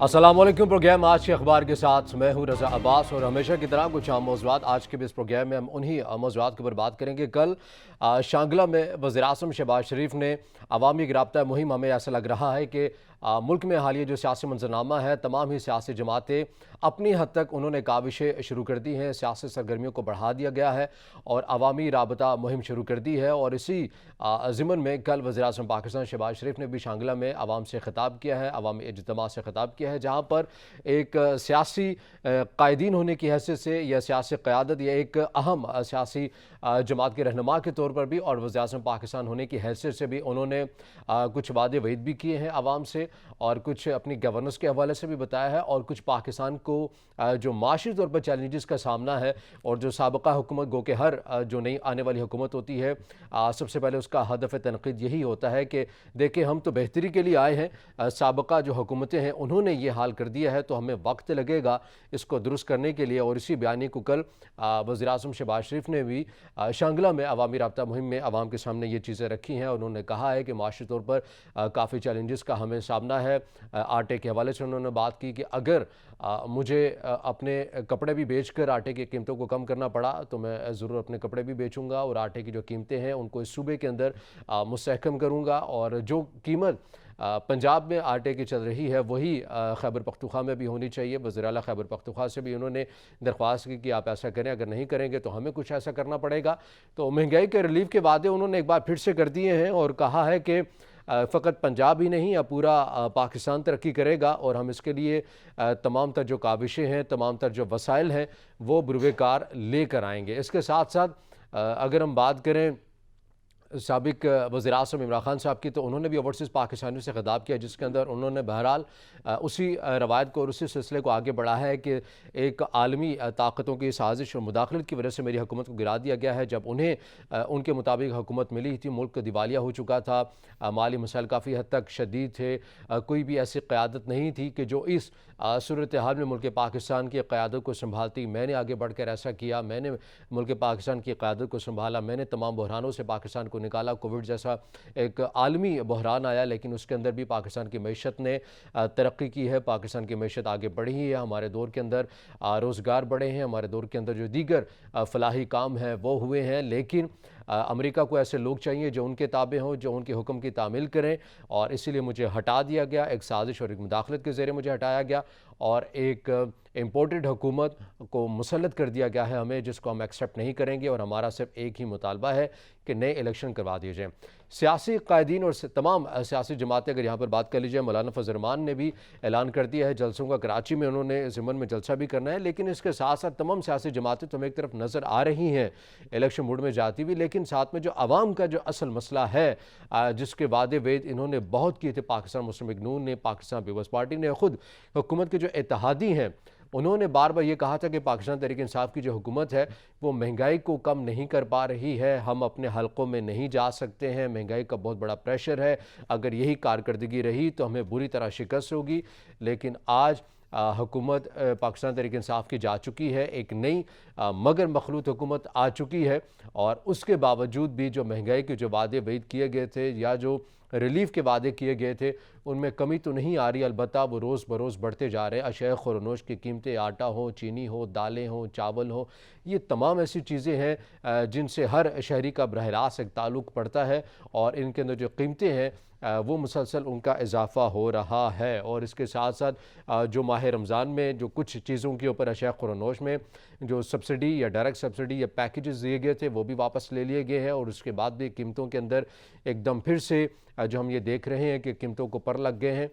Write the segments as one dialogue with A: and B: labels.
A: अस्सलामुअलैकुम। प्रोग्राम आज के अखबार के साथ मैं हूं रजा अब्बास और हमेशा की तरह कुछ आम मौज़ूआत आज के इस प्रोग्राम में हम उन्हीं मौज़ूआत के ऊपर बात करेंगे। कल शांगला में वज़ीर-ए-आज़म शहबाज शरीफ ने अवामी गिरफ्तार मुहिम, हमें ऐसा लग रहा है कि मुल्क में हालिया जो सियासी मंजरनामा है, तमाम ही सियासी जमातें अपनी हद तक उन्होंने काविशें शुरू कर दी हैं, सियासी सरगर्मियों को बढ़ा दिया गया है और अवामी राबता मुहिम शुरू कर दी है। और इसी ज़िमन में कल वज़ीर-ए-आज़म पाकिस्तान शहबाज शरीफ ने भी शांगला में अवाम से खिताब किया है, अवामी इज्तिमा से खिताब किया है, जहाँ पर एक सियासी कायदीन होने की हैसियत से या सियासी क़यादत या एक अहम सियासी जमात के रहनुमा के तौर पर भी और वज़ीर-ए-आज़म पाकिस्तान होने की हैसियत से भी उन्होंने कुछ वादे वईद भी किए हैं आवाम से और कुछ अपनी गवर्नेंस के हवाले से भी बताया है और कुछ पाकिस्तान को जो माशी तौर पर चैलेंजेस का सामना है और जो साबिक़ा हुकूमत गो के हर जो नई आने वाली हुकूमत होती है, सबसे पहले उसका हदफ़ तनक़ीद यही होता है कि देखें हम तो बेहतरी के लिए आए हैं, साबिक़ा जो हुकूमतें हैं उन्होंने ये हाल कर दिया है तो हमें वक्त लगेगा इसको दुरुस्त करने के लिए। और इसी बयानी को कल वज़ीर-ए-आज़म शहबाज शरीफ ने भी शांगला में अवामी राब्ता मुहिम में आवाम के सामने ये चीज़ें रखी हैं। उन्होंने कहा है कि माशी तौर पर काफ़ी चैलेंजेस का हमें सामना है। आटे के हवाले से उन्होंने बात की कि अगर मुझे अपने कपड़े भी बेचकर आटे की कीमतों को कम करना पड़ा तो मैं ज़रूर अपने कपड़े भी बेचूंगा और आटे की जो कीमतें हैं उनको इस सूबे के अंदर मुस्तहकम करूंगा। और जो कीमत पंजाब में आटे की चल रही है वही खैबर पख्तूनख्वा में भी होनी चाहिए। वज़ीर आला खैबर पख्तूनख्वा से भी उन्होंने दरख्वास्त की कि आप ऐसा करें, अगर नहीं करेंगे तो हमें कुछ ऐसा करना पड़ेगा। तो महंगाई के रिलीफ के वादे उन्होंने एक बार फिर से कर दिए हैं और कहा है कि फ़कत पंजाब ही नहीं अब पूरा पाकिस्तान तरक्की करेगा और हम इसके लिए तमाम तर जो काविशें हैं, तमाम तर जो वसाइल हैं वो बुरवेकार लेकर आएंगे। इसके साथ साथ अगर हम बात करें साबिक वज़ीर-ए-आज़म इमरान खान साहब की, तो उन्होंने भी ओवरसीज़ पाकिस्तानियों से खिताब किया जिसके अंदर उन्होंने बहरहाल उसी रवायत को और उसी सिलसिले को आगे बढ़ाया है कि एक आलमी ताकतों की साजिश और मुदाखलत की वजह से मेरी हुकूमत को गिरा दिया गया है। जब उन्हें उनके मुताबिक हुकूमत मिली थी, मुल्क दिवालिया हो चुका था, माली मसाइल काफ़ी हद तक शदीद थे, कोई भी ऐसी क़यादत नहीं थी कि जो इस सूरत हाल में मुल्क पाकिस्तान की क़यादत को संभालती। मैंने आगे बढ़ कर ऐसा किया, मैंने मुल्क पाकिस्तान की क़यादत को संभाला, मैंने तमाम बहरानों से पाकिस्तान को निकाला। कोविड जैसा एक आलमी बहरान आया लेकिन उसके अंदर भी पाकिस्तान की मईशत ने तरक्की की है, पाकिस्तान की मईशत आगे बढ़ी है, हमारे दौर के अंदर रोज़गार बढ़े हैं, हमारे दौर के अंदर जो दीगर फलाही काम हैं वो हुए हैं। लेकिन अमेरिका को ऐसे लोग चाहिए जो उनके ताबे हों, जो उनके हुक्म की तामील करें और इसीलिए मुझे हटा दिया गया, एक साजिश और एक मुदाखलत के ज़रिए मुझे हटाया गया और एक इम्पोर्टेड हुकूमत को मुसल्लत कर दिया गया है हमें, जिसको हम एक्सेप्ट नहीं करेंगे। और हमारा सिर्फ एक ही मुतालबा है कि नए इलेक्शन करवा दिए जाएँ। सियासी कायदीन और तमाम सियासी जमातें अगर यहाँ पर बात कर लीजिए, मौलाना फजल रहमान ने भी ऐलान कर दिया है जलसों का, कराची में उन्होंने ज़िमन में जलसा भी करना है। लेकिन इसके साथ साथ तमाम सियासी जमातें तो हमें एक तरफ नज़र आ रही हैं इलेक्शन मूड में जाती हुई, लेकिन साथ में जो आवाम का जो असल मसला है जिसके वादे वेद इन्होंने बहुत किए थे, पाकिस्तान मुस्लिम लीग नून ने, पाकिस्तान पीपल्स पार्टी ने, खुद हुकूमत के जो इत्तेहादी हैं उन्होंने बार बार ये कहा था कि पाकिस्तान तहरीक इंसाफ की जो हुकूमत है वो महंगाई को कम नहीं कर पा रही है, हम अपने हलकों में नहीं जा सकते हैं, महंगाई का बहुत बड़ा प्रेशर है, अगर यही कारकर्दगी रही तो हमें बुरी तरह शिकस्त होगी। लेकिन आज हुकूमत पाकिस्तान तहरीक इंसाफ की जा चुकी है, एक नई मगर मखलूत हुकूमत आ चुकी है और उसके बावजूद भी जो महंगाई के जो वादे वईद किए गए थे या जो रिलीफ के वादे किए गए थे उनमें कमी तो नहीं आ रही, अलबत्ता वो रोज़ बरोज़ बढ़ते जा रहे हैं। अशय खुरनोश की कीमतें, आटा हो, चीनी हो, दालें हो, चावल हो, ये तमाम ऐसी चीज़ें हैं जिनसे हर शहरी का बरह रास्त एक ताल्लुक़ पड़ता है और इनके अंदर जो कीमतें हैं वो मुसलसल उनका इजाफ़ा हो रहा है। और इसके साथ साथ जो माह रमज़ान में जो कुछ चीज़ों के ऊपर अशया खुरनोश में जो सब्सिडी या डायरेक्ट सब्सिडी या पैकेजेस दिए गए थे वो भी वापस ले लिए गए हैं और उसके बाद भी कीमतों के अंदर एकदम फिर से जो हम ये देख रहे हैं कि कीमतों को पर लग गए हैं।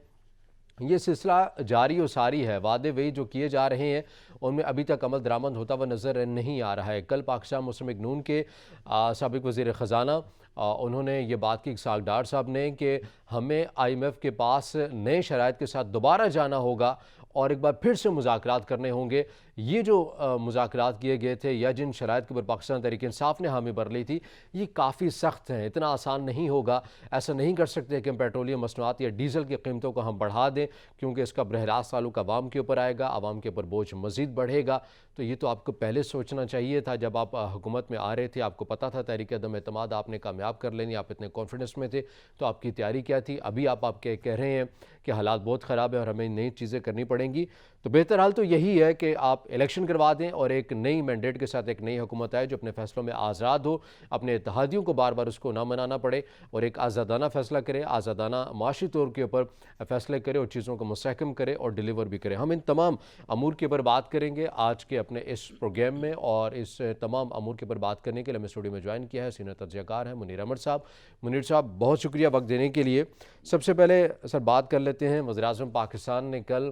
A: ये सिलसिला जारी और सारी है, वादे वही जो किए जा रहे हैं उनमें अभी तक अमल दरामद होता हुआ नज़र नहीं आ रहा है। कल पाकिस्तान मुस्लिम लीग नून के साबिक वज़ीर ख़ज़ाना उन्होंने ये बात की इस्हाक़ डार साहब ने कि हमें IMF के पास नए शराइत के साथ दोबारा जाना होगा और एक बार फिर से मुज़ाकरात करने होंगे ये जो मुज़ाकरात किए गए थे या जिन शराइत के ऊपर पाकिस्तान तहरीक इंसाफ ने हामी भर ली थी, ये काफ़ी सख्त हैं। इतना आसान नहीं होगा। ऐसा नहीं कर सकते कि हम पेट्रोलियम मसनूआत या डीज़ल की कीमतों को हम बढ़ा दें, क्योंकि इसका बरह रास्त ताल्लुक आवाम के ऊपर आएगा, आवाम के ऊपर बोझ मज़ीद बढ़ेगा। तो ये तो आपको पहले सोचना चाहिए था जब आप हुकूमत में आ रहे थे। आपको पता था तहरीक अदम एतमाद आपने कामयाब कर लेनी, आप इतने कॉन्फिडेंस में थे, तो आपकी तैयारी क्या थी? अभी आप कह रहे हैं कि हालात बहुत ख़राब है और हमें नई चीज़ें करनी पड़ेंगी। तो बेहतर हाल तो यही है कि आप इलेक्शन करवा दें और एक नई मैंडेट के साथ एक नई हुकूमत आए जो अपने फैसलों में आज़ाद हो, अपने इत्तेहादियों को बार बार उसको ना मनाना पड़े और एक आज़ादाना फ़ैसला करे, आज़ादाना माशी तौर के ऊपर फ़ैसले करे और चीज़ों को मुस्तहकम करे और डिलीवर भी करे। हम इन तमाम अमूर के ऊपर बात करेंगे आज के अपने इस प्रोग्राम में, और इस तमाम अमूर के ऊपर बात करने के लिए हमें स्टूडियो में ज्वाइन किया है सीनियर तज्ज़ियाकार हैं मुनीर अहमद साहब। मुनीर साहब, बहुत शुक्रिया वक्त देने के लिए। सबसे पहले सर बात कर लेते हैं, वज़ीर-ए-आज़म पाकिस्तान ने कल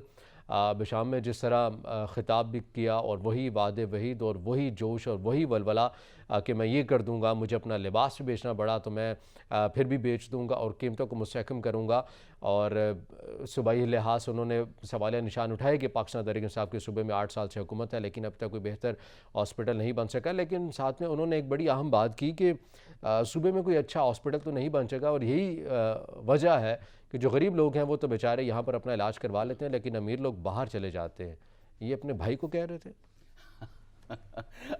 A: बिशाम में जिस तरह ख़िताब भी किया और वही वादे वहीद और वही जोश और वही वलवला कि मैं ये कर दूंगा, मुझे अपना लिबास भी बेचना पड़ा तो मैं फिर भी बेच दूंगा और कीमतों को मुस्तहकम करूंगा। और सूबाई लिहाज से उन्होंने सवालिया निशान उठाए कि पाकिस्तान तहरीक इंसाफ के सूबे में 8 साल से हुकूमत है लेकिन अब तक कोई बेहतर हॉस्पिटल नहीं बन सका। लेकिन साथ में उन्होंने एक बड़ी अहम बात की कि सूबे में कोई अच्छा हॉस्पिटल तो नहीं बन सका और यही वजह है कि जो गरीब लोग हैं वो तो बेचारे यहाँ पर अपना इलाज करवा लेते हैं लेकिन अमीर लोग बाहर चले जाते हैं। ये अपने भाई को कह रहे थे।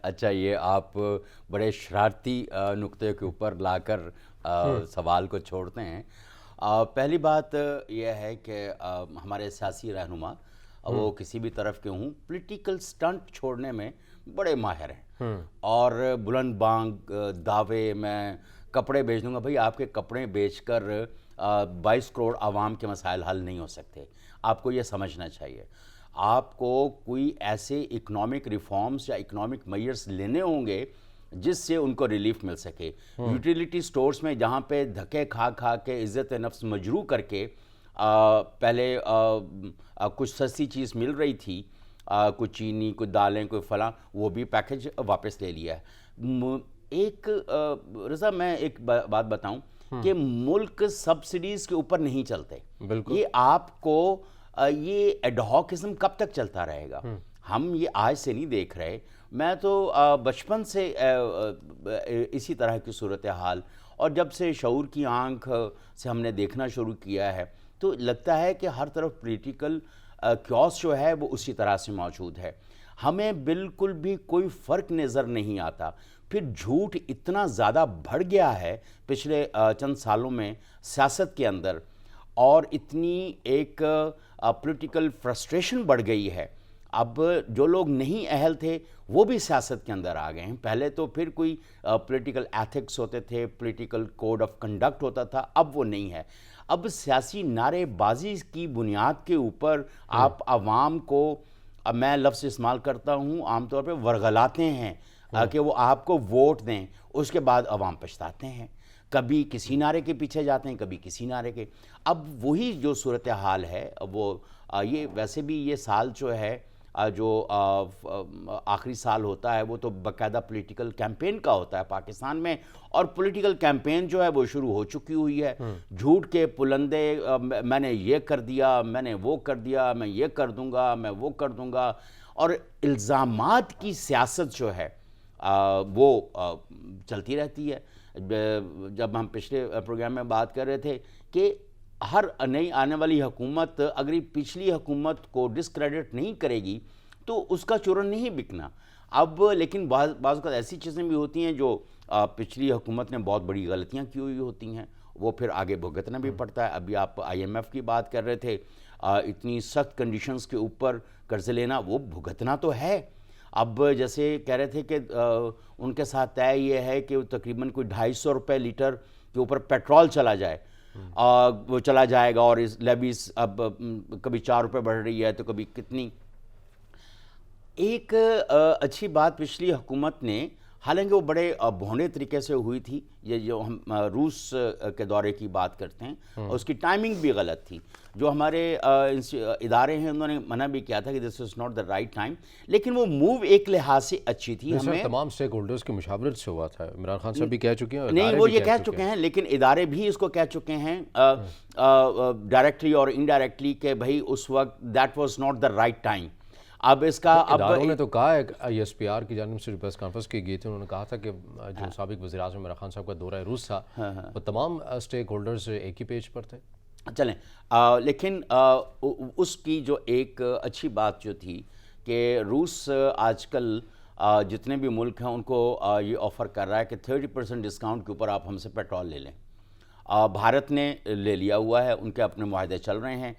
B: अच्छा, ये आप बड़े शरारती नुक्ते के ऊपर लाकर सवाल को छोड़ते हैं। पहली बात यह है कि हमारे सियासी रहनुमा वो किसी भी तरफ के हों, पॉलिटिकल स्टंट छोड़ने में बड़े माहिर हैं और बुलंद बांग दावे, मैं कपड़े बेच दूंगा। भाई, आपके कपड़े बेचकर 22 करोड़ आवाम के मसाइल हल नहीं हो सकते। आपको ये समझना चाहिए। आपको कोई ऐसे इकोनॉमिक रिफॉर्म्स या इकोनॉमिक मेजर्स लेने होंगे जिससे उनको रिलीफ मिल सके। यूटिलिटी स्टोर्स में जहाँ पे धक्के खा खा के इज़्ज़त नफ्स मजरू करके पहले कुछ सस्ती चीज़ मिल रही थी, कुछ चीनी, कुछ दालें, कोई फलां, वो भी पैकेज वापस ले लिया है। एक रज़ा, मैं एक बात बताऊं कि मुल्क सब्सिडीज़ के ऊपर नहीं चलते।
A: बिल्कुल।
B: ये आपको ये एडहॉकिज्म कब तक चलता रहेगा? हम ये आज से नहीं देख रहे। मैं तो बचपन से इसी तरह की सूरत हाल, और जब से शऊर की आंख से हमने देखना शुरू किया है तो लगता है कि हर तरफ पॉलिटिकल क्योस जो है वो उसी तरह से मौजूद है। हमें बिल्कुल भी कोई फ़र्क नज़र नहीं आता। फिर झूठ इतना ज़्यादा बढ़ गया है पिछले चंद सालों में सियासत के अंदर, और इतनी एक पॉलिटिकल फ्रस्ट्रेशन बढ़ गई है। अब जो लोग नहीं अहल थे वो भी सियासत के अंदर आ गए हैं। पहले तो फिर कोई पॉलिटिकल एथिक्स होते थे, पॉलिटिकल कोड ऑफ कंडक्ट होता था, अब वो नहीं है। अब सियासी नारेबाजी की बुनियाद के ऊपर आप आवाम को, अब मैं लफ्ज़ इस्तेमाल करता हूँ आमतौर पर, वर्गलाते हैं कि वो आपको वोट दें। उसके बाद अवाम पछताते हैं, कभी किसी नारे के पीछे जाते हैं, कभी किसी नारे के। अब वही जो सूरत हाल है वो ये वैसे भी ये साल जो है जो आखिरी साल होता है वो तो बाकायदा पॉलिटिकल कैंपेन का होता है पाकिस्तान में, और पॉलिटिकल कैंपेन जो है वो शुरू हो चुकी हुई है। झूठ के पुलंदे, मैंने ये कर दिया, मैंने वो कर दिया, मैं ये कर दूंगा, मैं वो कर दूंगा, और इल्ज़ामात की सियासत जो है वो चलती रहती है। जब हम पिछले प्रोग्राम में बात कर रहे थे कि हर नई आने वाली हुकूमत अगर पिछली हुकूमत को डिस्क्रेडिट नहीं करेगी तो उसका चूरन नहीं बिकना। अब लेकिन बाज़ ऐसी चीज़ें भी होती हैं जो पिछली हुकूमत ने बहुत बड़ी गलतियां की हुई होती हैं, वो फिर आगे भुगतना भी पड़ता है। अभी आप IMF की बात कर रहे थे, इतनी सख्त कंडीशंस के ऊपर कर्ज लेना, वो भुगतना तो है। अब जैसे कह रहे थे कि उनके साथ तय ये है कि तकरीबन कोई 250 रुपये लीटर के ऊपर पेट्रोल चला जाए, वो चला जाएगा, और इस लेवीज अब कभी 4 रुपये बढ़ रही है तो कभी कितनी। एक अच्छी बात पिछली हुकूमत ने, हालांकि वो बड़े भौने तरीके से हुई थी, ये जो हम रूस के दौरे की बात करते हैं, उसकी टाइमिंग भी गलत थी। जो हमारे इदारे हैं उन्होंने मना भी किया था कि this is not the right time, लेकिन वो मूव एक लिहाज से अच्छी थी। हमें
A: तमाम स्टेक होल्डर्स की मुशावरत से हुआ था। इमरान खान साहब भी कह चुके हैं,
B: नहीं वो ये कह चुके हैं, लेकिन इदारे भी इसको कह चुके हैं डायरेक्टली और इनडायरेक्टली कि भाई उस वक्त that was not the right time. अब इसका अब
A: इदारों ने तो कहा है, ISPR की जानिब से प्रेस कॉन्फ्रेंस की गई थी, उन्होंने कहा था कि जो साबिक वज़ीर-ए-आज़म इमरान खान साहब का दौरा रूस था, वो तमाम स्टेक होल्डर्स एक ही पेज पर थे।
B: चलें, लेकिन उसकी जो एक अच्छी बात जो थी कि रूस आजकल जितने भी मुल्क हैं उनको ये ऑफ़र कर रहा है कि 30% डिस्काउंट के ऊपर आप हमसे पेट्रोल ले लें। भारत ने ले लिया हुआ है, उनके अपने मुआहदे चल रहे हैं,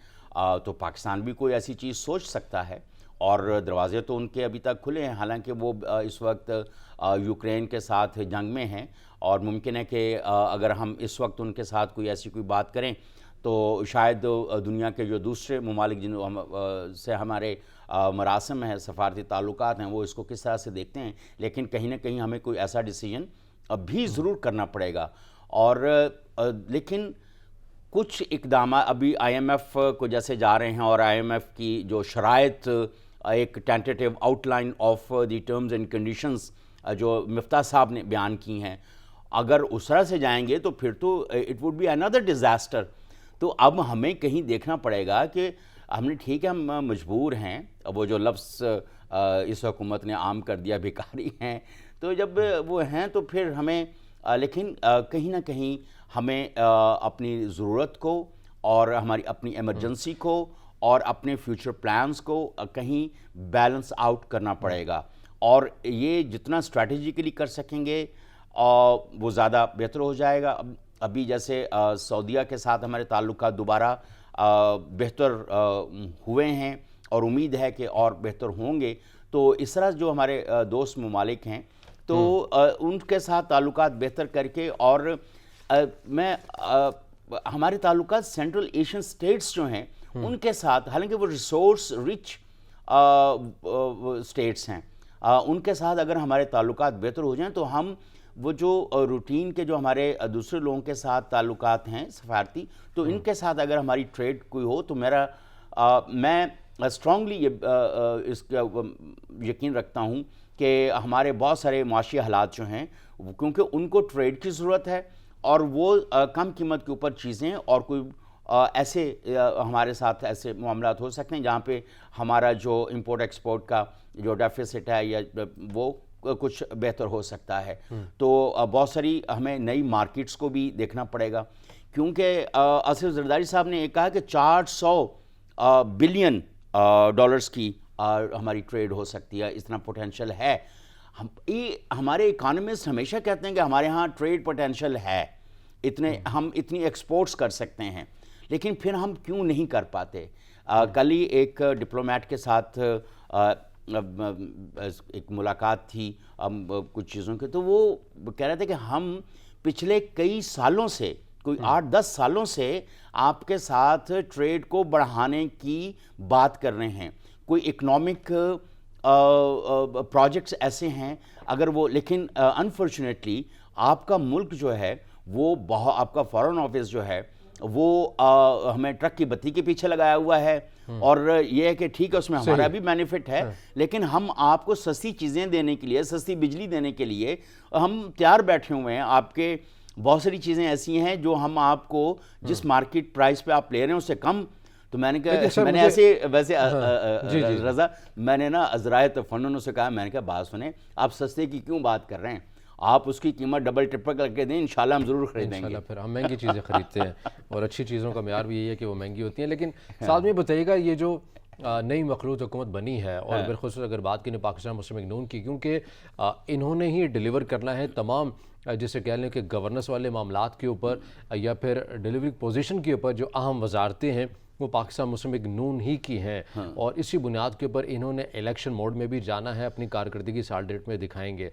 B: तो पाकिस्तान भी कोई ऐसी चीज़ सोच सकता है और दरवाजे तो उनके अभी तक खुले हैं, हालांकि वो इस वक्त यूक्रेन के साथ जंग में हैं और मुमकिन है कि अगर हम इस वक्त उनके साथ कोई ऐसी कोई बात करें तो शायद दुनिया के जो दूसरे ममालिक जिन से हमारे मरासम है, सफारती ताल्लुकात हैं, वो इसको किस तरह से देखते हैं, लेकिन कहीं ना कहीं हमें कोई ऐसा डिसीजन अभी ज़रूर करना पड़ेगा। और लेकिन कुछ इकदाम अभी IMF को जैसे जा रहे हैं और IMF की जो शराइत एक tentative outline of the terms and conditions जो मिफ्ता साहब ने बयान की हैं, अगर उस तरह से जाएंगे तो फिर तो it would be another disaster. तो अब हमें कहीं देखना पड़ेगा कि हमने, ठीक है हम मजबूर हैं, वो जो लफ्ज़ इस हुकूमत ने आम कर दिया भिखारी हैं, तो जब वो हैं तो फिर हमें लेकिन कहीं ना कहीं हमें अपनी ज़रूरत को और हमारी अपनी इमरजेंसी को और अपने फ्यूचर प्लान्स को कहीं बैलेंस आउट करना पड़ेगा और ये जितना स्ट्रैटेजिकली कर सकेंगे वो ज़्यादा बेहतर हो जाएगा। अभी जैसे सऊदीया के साथ हमारे ताल्लुकात दोबारा बेहतर हुए हैं और उम्मीद है कि और बेहतर होंगे। तो इस तरह जो हमारे दोस्त ममालिक हैं तो उनके साथ ताल्लुकात बेहतर करके और हमारे ताल्लुकात सेंट्रल एशियन स्टेट्स जो हैं उनके साथ, हालांकि वो रिसोर्स रिच स्टेट्स हैं, उनके साथ अगर हमारे ताल्लुकात बेहतर हो जाएं तो हम वो जो रूटीन के जो हमारे दूसरे लोगों के साथ ताल्लुकात हैं सफारती, तो इनके साथ अगर हमारी ट्रेड कोई हो तो मैं स्ट्रांगली इसका यकीन रखता हूँ कि हमारे बहुत सारे माशी हालात जो हैं, क्योंकि उनको ट्रेड की ज़रूरत है और वो कम कीमत के ऊपर चीज़ें और कोई ऐसे हमारे साथ ऐसे मामलात हो सकते हैं जहाँ पे हमारा जो इंपोर्ट एक्सपोर्ट का जो डेफिसिट है या वो कुछ बेहतर हो सकता है। तो बहुत सारी हमें नई मार्केट्स को भी देखना पड़ेगा, क्योंकि आसिफ जरदारी साहब ने ये कहा कि 400 बिलियन डॉलर्स की हमारी ट्रेड हो सकती है, इतना पोटेंशियल है। हमारे इकोनॉमिस्ट हमेशा कहते हैं कि हमारे यहाँ ट्रेड पोटेंशियल है, हम इतनी एक्सपोर्ट्स कर सकते हैं, लेकिन फिर हम क्यों नहीं कर पाते। कल ही एक डिप्लोमेट के साथ एक मुलाकात थी कुछ चीज़ों के, तो वो कह रहे थे कि हम पिछले कई सालों से, कोई 8-10 सालों से आपके साथ ट्रेड को बढ़ाने की बात कर रहे हैं, कोई इकोनॉमिक प्रोजेक्ट्स ऐसे हैं अगर वो, लेकिन अनफॉर्चुनेटली आपका मुल्क जो है वो बहुत, आपका फॉरेन ऑफिस जो है वो हमें ट्रक की बत्ती के पीछे लगाया हुआ है और ये है कि ठीक है उसमें हमारा भी बेनिफिट है, लेकिन हम आपको सस्ती चीज़ें देने के लिए, सस्ती बिजली देने के लिए हम तैयार बैठे हुए हैं। आपके बहुत सारी चीज़ें ऐसी हैं जो हम आपको जिस मार्केट प्राइस पे आप ले रहे हैं उससे कम। तो मैंने कहा, मैंने ऐसे वैसे रज़ा, मैंने ना अज़राए तफन्नुन से कहा, मैंने कहा बात सुने, आप सस्ते की क्यों बात कर रहे हैं, आप उसकी कीमत डबल ट्रिपल करके दें, इंशाल्लाह हम ज़रूर खरीदेंगे।
A: फिर हम महंगी चीज़ें खरीदते हैं और अच्छी चीज़ों का म्यार भी यही है कि वो महंगी होती हैं। लेकिन साथ में बताइएगा, ये जो नई मखलूत हुकूमत बनी है और बिलखुसूस अगर बात करें पाकिस्तान मुस्लिम लीग नून की, क्योंकि इन्होंने ही डिलीवर करना है तमाम, जिसे कह लें कि गवर्नेंस वाले मामलात के ऊपर या फिर डिलीवरी पोजीशन के ऊपर जो अहम वजारतें हैं वो पाकिस्तान मुस्लिम लीग नून ही की हैं और इसी बुनियाद के ऊपर इन्होंने इलेक्शन मोड में भी जाना है, अपनी कारकर्दगी साल डेट में दिखाएंगे।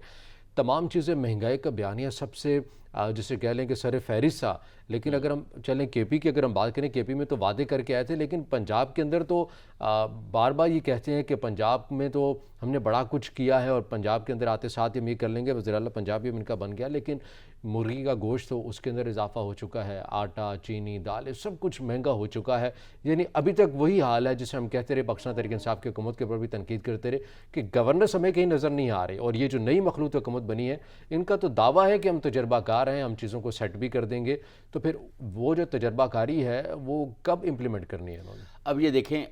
A: तमाम चीज़ें, महंगाई का बयानिया सबसे जिसे कह लें कि सर फहरिस्त सा, लेकिन अगर हम चलें KP की, अगर हम बात करें KP में तो वादे करके आए थे, लेकिन पंजाब के अंदर तो बार बार ये कहते हैं कि पंजाब में तो हमने बड़ा कुछ किया है और पंजाब के अंदर आते साथ हम ये कर लेंगे, वज़ीर-ए-आला पंजाब भी इनका बन गया, लेकिन मुर्गी का गोश्त तो उसके अंदर इजाफा हो चुका है, आटा, चीनी, दाल, सब कुछ महंगा हो चुका है। यानी अभी तक वही हाल है जिसे हम कहते रहे, पाकिस्तान तहरीक इंसाफ की हुकूमत के ऊपर भी तनकीद करते रहे कि गवर्नेंस हमें कहीं नज़र नहीं आ रही। और ये जो नई मखलूत हुकूमत बनी है, इनका तो दावा है कि हम तजर्बाकार हैं, हम चीज़ों को सेट भी कर देंगे, तो फिर वो जो तजर्बाकारी है वो कब इम्प्लीमेंट करनी है इन्होंने?
B: अब ये देखें,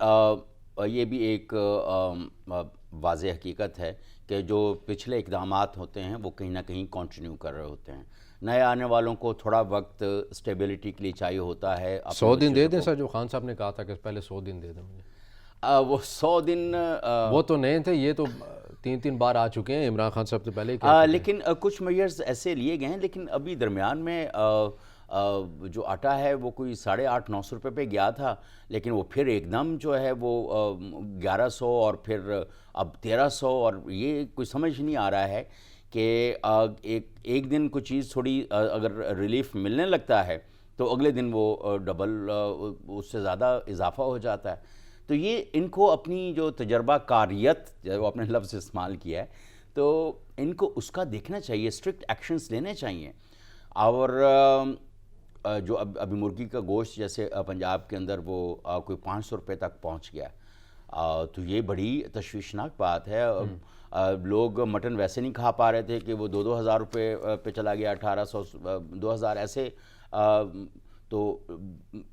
B: ये भी एक वाज़ेह हकीकत है कि जो पिछले इक़दामात होते हैं वो कहीं ना कहीं कंटिन्यू कर रहे होते हैं। नए आने वालों को थोड़ा वक्त स्टेबिलिटी के लिए चाहिए होता है। अपने
A: 100 दिन दे
B: बच्चों
A: दें
B: को
A: सर, जो खान साहब ने कहा था कि पहले 100 दिन दे दें मुझे।
B: वो 100 दिन
A: वो तो नए थे, ये तो 3 बार आ चुके हैं, इमरान खान साहब तो पहले ही कह चुके हैं।
B: लेकिन कुछ मेजर्स ऐसे लिए गए हैं, लेकिन अभी दरमियान में जो आटा है वो कोई 850-900 रुपये पे गया था, लेकिन वो फिर एकदम जो है वो 1100 और फिर अब 1300, और ये कोई समझ नहीं आ रहा है कि एक दिन कोई चीज़ थोड़ी अगर रिलीफ मिलने लगता है तो अगले दिन वो डबल उससे ज़्यादा इजाफा हो जाता है। तो ये इनको अपनी जो तजर्बा कारियत, जो आपने लफ्ज़ इस्तेमाल किया है, तो इनको उसका देखना चाहिए, स्ट्रिक्ट एक्शंस लेने चाहिए। और जो अभी मुर्गी का गोश्त जैसे पंजाब के अंदर वो कोई 500 रुपये तक पहुंच गया, तो ये बड़ी तशवीशनाक बात है। लोग मटन वैसे नहीं खा पा रहे थे कि वो 2-2 हज़ार रुपये पे चला गया, 1800 2000 ऐसे। तो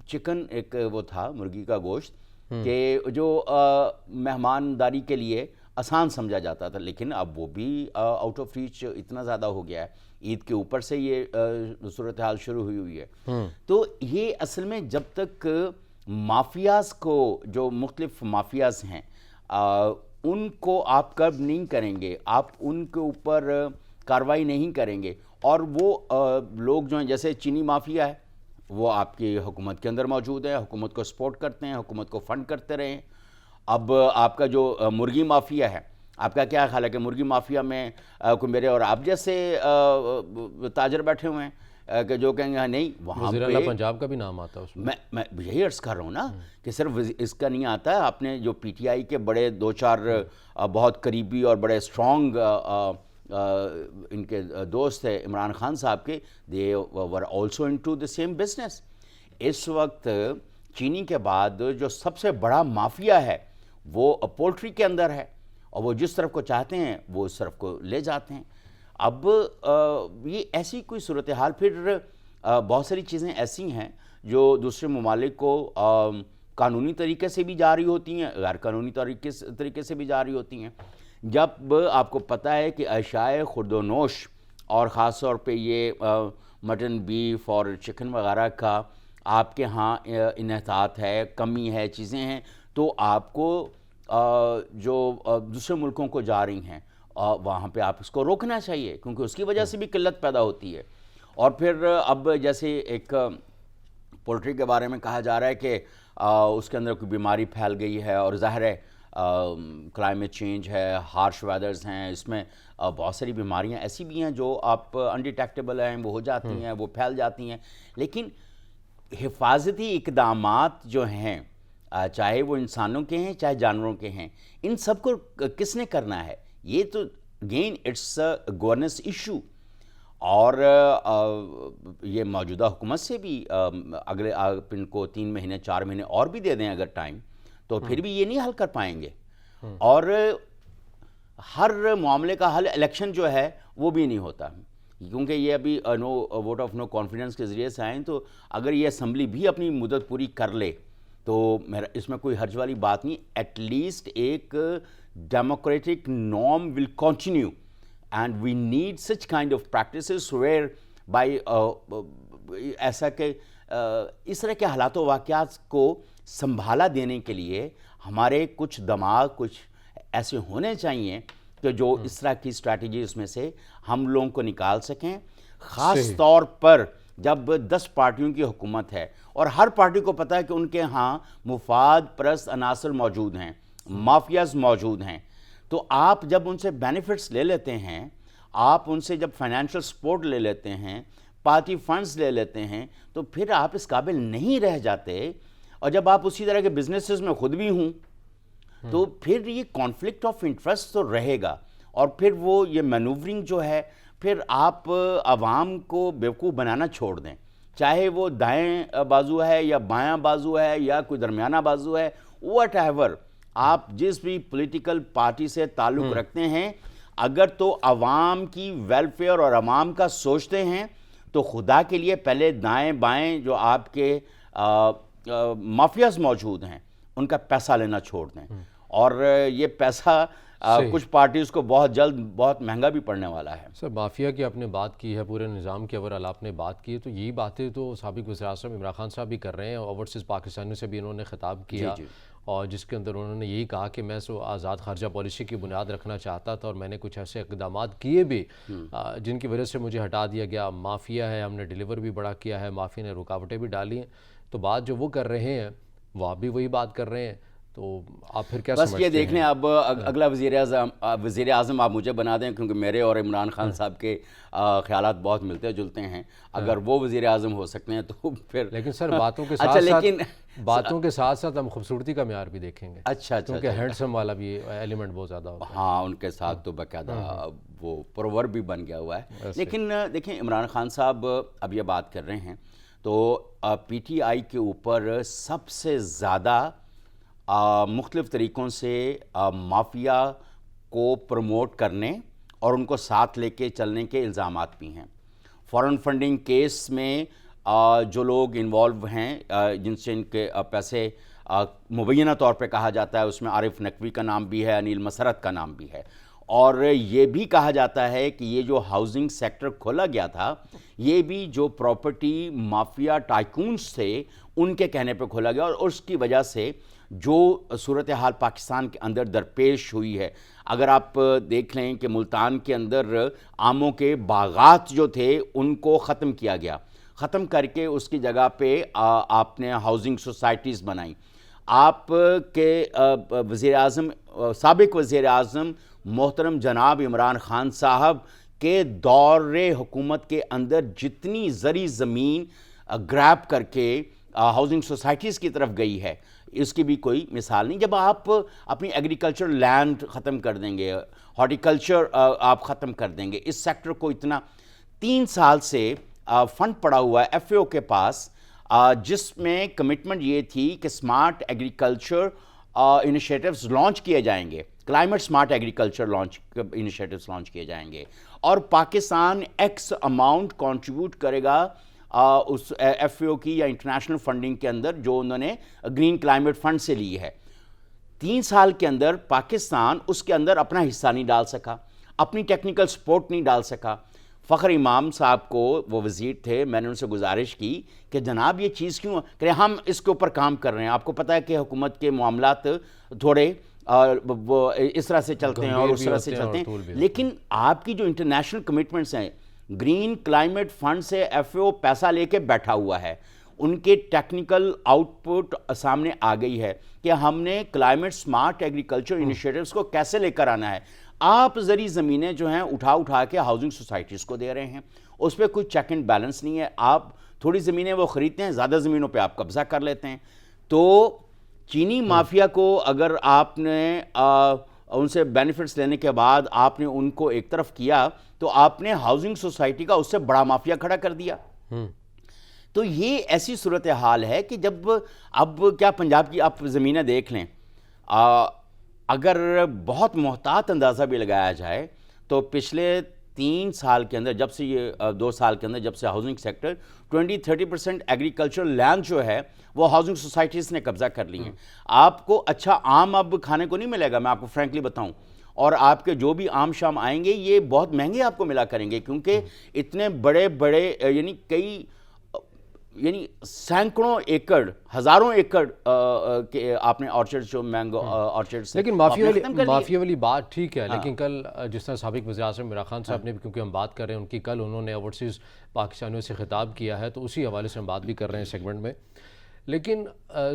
B: चिकन एक वो था, मुर्गी का गोश्त, कि जो मेहमानदारी के लिए आसान समझा जाता था, लेकिन अब वो भी आउट ऑफ रीच इतना ज़्यादा हो गया है। ईद के ऊपर से ये सूरत हाल शुरू हुई है। तो ये असल में जब तक माफियाज़ को, जो मुख्तलिफ माफियाज़ हैं, उनको आप कर्ब नहीं करेंगे, आप उनके ऊपर कार्रवाई नहीं करेंगे, और वो लोग जो हैं, जैसे चीनी माफिया है, वो आपकी हुकूमत के अंदर मौजूद है, हुकूमत को सपोर्ट करते हैं, हुकूमत को फंड करते रहे। अब आपका जो मुर्गी माफिया है, आपका क्या ख्याल है कि मुर्गी माफिया में कोई मेरे और आप जैसे ताजर बैठे हुए हैं कि जो कहेंगे हाँ नहीं वहाँ पे
A: पंजाब का भी नाम आता है उसमें।
B: मैं यही अर्ज़ कर रहा हूँ ना कि सिर्फ इसका नहीं आता है। आपने जो पीटीआई के बड़े 2-4 बहुत करीबी और बड़े स्ट्रॉन्ग इनके दोस्त है इमरान खान साहब के, they were also into the same business. इस वक्त चीनी के बाद जो सबसे बड़ा माफिया है वो पोल्ट्री के अंदर है, और वो जिस तरफ को चाहते हैं वो उस तरफ को ले जाते हैं। अब ये ऐसी कोई सूरत हाल, फिर बहुत सारी चीज़ें ऐसी हैं जो दूसरे ममालिक को कानूनी तरीके से भी जारी होती हैं, गैर कानूनी तरीके से भी जारी होती हैं। जब आपको पता है कि अशाए खुर्दोनोश और ख़ास तौर पे ये मटन, बीफ और चिकन वगैरह का आपके यहाँ इन्हतात है, कमी है, चीज़ें हैं, तो आपको जो दूसरे मुल्कों को जा रही हैं वहाँ पे आप इसको रोकना चाहिए, क्योंकि उसकी वजह से भी किल्लत पैदा होती है। और फिर अब जैसे एक पोल्ट्री के बारे में कहा जा रहा है कि उसके अंदर कोई बीमारी फैल गई है, और ज़ाहिर है क्लाइमेट चेंज है, हार्श वेदर्स हैं, इसमें बहुत सारी बीमारियां ऐसी भी हैं जो आप अनडिटेक्टेबल हैं, वो हो जाती हैं, वो फैल जाती हैं। लेकिन हिफाजती इक़दामात जो हैं, चाहे वो इंसानों के हैं चाहे जानवरों के हैं, इन सब को किसने करना है? ये तो again it's a governance issue. और ये मौजूदा हुकूमत से भी अगले आप इनको 3 महीने 4 महीने और भी दे दें अगर टाइम, तो फिर भी ये नहीं हल कर पाएंगे। और हर मामले का हल इलेक्शन जो है वो भी नहीं होता, क्योंकि ये अभी no vote of no confidence के ज़रिए से आए। तो अगर ये असम्बली भी अपनी मुद्दत पूरी कर ले तो मेरा इसमें कोई हर्ज वाली बात नहीं। एटलीस्ट एक democratic norm will continue, and we need such kind of practices whereby ऐसा कि इस तरह के हालात व वाक़यात को संभाला देने के लिए हमारे कुछ दिमाग कुछ ऐसे होने चाहिए कि जो इस तरह की स्ट्रैटेजी उसमें से हम लोगों को निकाल सकें। ख़ास तौर पर जब 10 पार्टियों की हुकूमत है और हर पार्टी को पता है कि उनके यहाँ मुफाद परस्त अनासर मौजूद हैं, माफियाज मौजूद हैं, तो आप जब उनसे बेनिफिट्स ले लेते हैं, आप उनसे जब फाइनेंशियल सपोर्ट ले लेते हैं, पार्टी फंड्स ले लेते हैं, तो फिर आप इस काबिल नहीं रह जाते। और जब आप उसी तरह के बिजनेसेस में खुद भी हूँ तो फिर ये कॉन्फ्लिक्ट ऑफ इंटरेस्ट तो रहेगा, और फिर वो ये मैनूवरिंग जो है, फिर आप आवाम को बेवकूफ़ बनाना छोड़ दें, चाहे वो दाएं बाजू है या बायां बाजू है या कोई दरमियाना बाजू है, वट एवर आप जिस भी पॉलिटिकल पार्टी से ताल्लुक़ रखते हैं, अगर तो आवाम की वेलफेयर और आवाम का सोचते हैं तो खुदा के लिए पहले दाएं बाएं जो आपके माफियाज मौजूद हैं उनका पैसा लेना छोड़ दें। और ये पैसा कुछ पार्टीज को बहुत जल्द बहुत महंगा भी पड़ने वाला है।
A: सर, माफिया की आपने बात की है, पूरे निज़ाम की अगर आपने बात की है, तो यही बातें तो साबिक वज़ीर-ए-आज़म इमरान खान साहब भी कर रहे हैं। ओवरसीज़ पाकिस्तानियों से भी इन्होंने खिताब किया
B: जी।
A: और जिसके अंदर उन्होंने यही कहा कि मैं आज़ाद खारजा पॉलिसी की बुनियाद रखना चाहता था और मैंने कुछ ऐसे इक़दाम किए भी जिनकी वजह से मुझे हटा दिया गया। माफिया है, हमने डिलीवर भी बड़ा किया है, माफिया ने रुकावटें भी डाली हैं। तो बात जो वो कर रहे हैं वो आप भी वही बात कर रहे हैं, तो आप फिर क्या
B: बस
A: समझते
B: ये देख लें।
A: हैं?
B: अब अगला वज़ीर आज़म आप मुझे बना दें, क्योंकि मेरे और इमरान खान साहब के ख़्यालात बहुत मिलते जुलते हैं। अगर वो वज़ीर आज़म हो सकते हैं तो फिर
A: लेकिन सर बातों के
B: अच्छा,
A: साथ
B: लेकिन
A: बातों के साथ साथ हम खूबसूरती का म्यार भी देखेंगे।
B: अच्छा,
A: क्योंकि हैंडसम वाला भी एलिमेंट बहुत ज़्यादा होता है।
B: हाँ, उनके साथ तो बाकायदा वो प्रोवर्ब भी बन गया हुआ है। लेकिन देखें, इमरान खान साहब अब ये बात कर रहे हैं तो पीटीआई के ऊपर सबसे ज़्यादा मुख्तलिफ़ तरीक़ों से माफिया को प्रमोट करने और उनको साथ लेके चलने के इल्ज़ामात भी हैं। फॉरेन फंडिंग केस में जो लोग इन्वॉल्व हैं, जिनसे इनके पैसे मुबैना तौर पे कहा जाता है, उसमें आरिफ नकवी का नाम भी है, अनिल मसरत का नाम भी है। और ये भी कहा जाता है कि ये जो हाउसिंग सेक्टर खोला गया था, ये भी जो प्रॉपर्टी माफिया टाइकून्स थे उनके कहने पे खोला गया, और उसकी वजह से जो सूरत हाल पाकिस्तान के अंदर दरपेश हुई है। अगर आप देख लें कि मुल्तान के अंदर आमों के बागात जो थे उनको ख़त्म किया गया, ख़त्म करके उसकी जगह पे आपने हाउसिंग सोसाइटीज़ बनाई। आप के वज़ीर आज़म, साबिक वज़ीर आज़म मोहतरम जनाब इमरान खान साहब के दौरे हुकूमत के अंदर जितनी ज़री ज़मीन ग्रैब करके हाउसिंग सोसाइटीज़ की तरफ गई है, इसकी भी कोई मिसाल नहीं। जब आप अपनी एग्रीकल्चर लैंड ख़त्म कर देंगे, हॉर्टिकल्चर आप ख़त्म कर देंगे, इस सेक्टर को इतना 3 साल से फ़ंड पड़ा हुआ है एफएओ के पास, जिसमें कमिटमेंट ये थी कि स्मार्ट एग्रीकल्चर इनिशिएटिव्स लॉन्च किए जाएंगे, climate smart agriculture initiatives launch किए जाएंगे, और पाकिस्तान एक्स अमाउंट कंट्रीब्यूट करेगा उस एफएओ की या इंटरनेशनल फंडिंग के अंदर जो उन्होंने ग्रीन क्लाइमेट फंड से ली है। 3 साल के अंदर पाकिस्तान उसके अंदर अपना हिस्सा नहीं डाल सका, अपनी टेक्निकल सपोर्ट नहीं डाल सका। फ़खर इमाम साहब को, वो वज़ीर थे, मैंने उनसे गुजारिश की कि जनाब ये चीज़ क्यों करें, हम इसके ऊपर काम कर रहे हैं। आपको पता है कि हुकूमत के मामलात थोड़े वो इस तरह से चलते हैं और उस तरह से चलते हैं, लेकिन आपकी जो इंटरनेशनल कमिटमेंट्स हैं, ग्रीन क्लाइमेट फंड से एफएओ पैसा लेके बैठा हुआ है, उनके टेक्निकल आउटपुट सामने आ गई है कि हमने क्लाइमेट स्मार्ट एग्रीकल्चर इनिशिएटिव्स को कैसे लेकर आना है। आप ज़री ज़मीनें जो हैं उठा के हाउसिंग सोसाइटीज़ को दे रहे हैं, उस पर कोई चेक एंड बैलेंस नहीं है। आप थोड़ी ज़मीनें वो ख़रीदते हैं, ज़्यादा ज़मीनों पे आप कब्ज़ा कर लेते हैं। तो चीनी माफिया को अगर आपने उनसे बेनिफिट्स लेने के बाद आपने उनको एक तरफ किया, तो आपने हाउसिंग सोसाइटी का उससे बड़ा माफिया खड़ा कर दिया। तो ये ऐसी सूरत हाल है कि जब अब क्या पंजाब की आप ज़मीनें देख लें, अगर बहुत मोहतात अंदाज़ा भी लगाया जाए तो पिछले 3 साल के अंदर, जब से ये 2 साल के अंदर जब से हाउसिंग सेक्टर 20-30% एग्रीकल्चर लैंड जो है वो हाउसिंग सोसाइटीज़ ने कब्ज़ा कर ली हैं। आपको अच्छा आम अब खाने को नहीं मिलेगा, मैं आपको फ्रैंकली बताऊं, और आपके जो भी आम शाम आएंगे ये बहुत महंगे आपको मिला करेंगे, क्योंकि इतने बड़े बड़े यानी सैकड़ों एकड़, हज़ारों एकड़ के आपने ऑर्चर्ड, जो मैंगो ऑर्चर्ड्स।
A: लेकिन माफिया वाली बात ठीक है, लेकिन कल जिस तरह साबिक वज़ीर-ए-आज़म इमरान खान साहब ने भी, क्योंकि हम बात कर रहे हैं उनकी, कल उन्होंने ओवरसीज़ पाकिस्तानियों से खिताब किया है, तो उसी हवाले से हम बात भी कर रहे हैं सेगमेंट में। लेकिन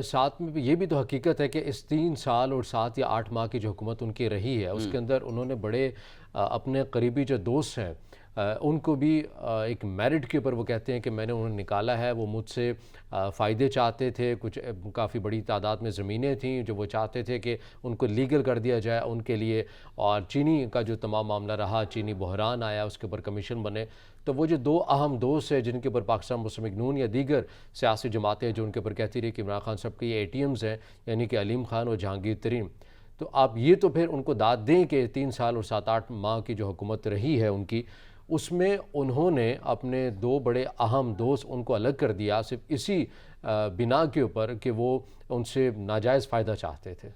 A: साथ में ये भी तो हकीकत है कि इस 3 साल और 7 या 8 माह की जो हुकूमत उनकी रही है, उसके अंदर उन्होंने बड़े अपने करीबी जो दोस्त हैं उनको भी एक मेरिट के ऊपर वो कहते हैं कि मैंने उन्हें निकाला है, वो मुझसे फ़ायदे चाहते थे, कुछ काफ़ी बड़ी तादाद में ज़मीनें थीं जो वो चाहते थे कि उनको लीगल कर दिया जाए उनके लिए, और चीनी का जो तमाम मामला रहा, चीनी बहरान आया, उसके ऊपर कमीशन बने, तो वो जो 2 अहम दोस्त हैं जिनके ऊपर पाकिस्तान मुस्लिम लीग नून या दीगर सियासी जमातें जो उनके ऊपर कहती रही कि इमरान खान साहब के ये ATMs हैं, यानी कि अलीम खान और जहांगीर तरीन, तो आप ये तो फिर उनको दाद दें कि 3 साल और 7-8 माह की जो हुकूमत रही है उनकी, उसमें उन्होंने अपने 2 बड़े अहम दोस्त उनको अलग कर दिया, सिर्फ इसी बिना के ऊपर कि वो उनसे नाजायज़ फ़ायदा चाहते थे।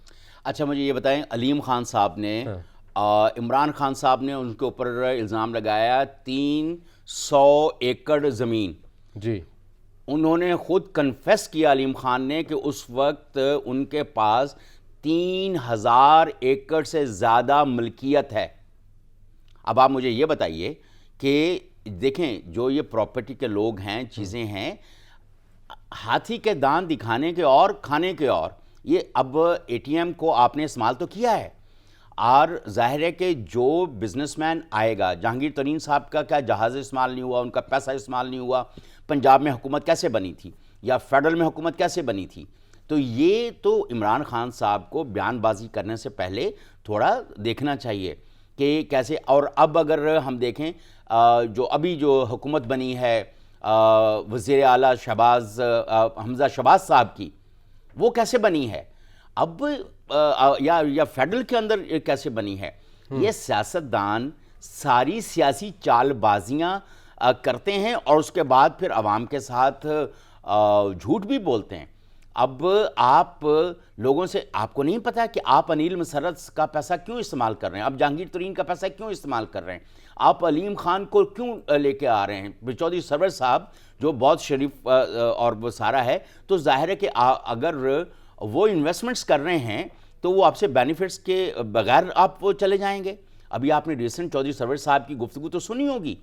B: अच्छा, मुझे ये बताएं, अलीम खान साहब ने इमरान खान साहब ने उनके ऊपर इल्ज़ाम लगाया 300 एकड़ ज़मीन।
A: जी।
B: उन्होंने खुद कन्फेस किया अलीम खान ने कि उस वक्त उनके पास 3000 एकड़ से ज़्यादा मलकियत है। अब आप मुझे ये बताइए कि देखें, जो ये प्रॉपर्टी के लोग हैं, चीज़ें हैं, हाथी के दांत दिखाने के और खाने के और। ये अब एटीएम को आपने इस्तेमाल तो किया है, और जाहिर है कि जो बिजनेसमैन आएगा, जहांगीर तरीन साहब का क्या जहाज़ इस्तेमाल नहीं हुआ, उनका पैसा इस्तेमाल नहीं हुआ, पंजाब में हुकूमत कैसे बनी थी या फेडरल में हुकूमत कैसे बनी थी? तो ये तो इमरान खान साहब को बयानबाजी करने से पहले थोड़ा देखना चाहिए कि कैसे। और अब अगर हम देखें, जो अभी जो हुकूमत बनी है वज़ीर आला हमज़ा शहबाज साहब की, वो कैसे बनी है अब, या फेडरल के अंदर कैसे बनी है? ये सियासतदान सारी सियासी चालबाजियां करते हैं और उसके बाद फिर अवाम के साथ झूठ भी बोलते हैं। अब आप लोगों से, आपको नहीं पता कि आप अनिल मुसर्रत का पैसा क्यों इस्तेमाल कर रहे हैं, आप जहांगीर तरीन का पैसा क्यों इस्तेमाल कर रहे हैं, आप अलीम खान को क्यों लेके आ रहे हैं, चौधरी सरवर साहब जो बहुत शरीफ और वो सारा है, तो जाहिर है कि अगर वो इन्वेस्टमेंट्स कर रहे हैं तो वो आपसे बेनिफिट्स के बगैर आप वो चले जाएंगे। अभी आपने रिसेंट चौधरी सरवर साहब की गुफ्तगू तो सुनी होगी,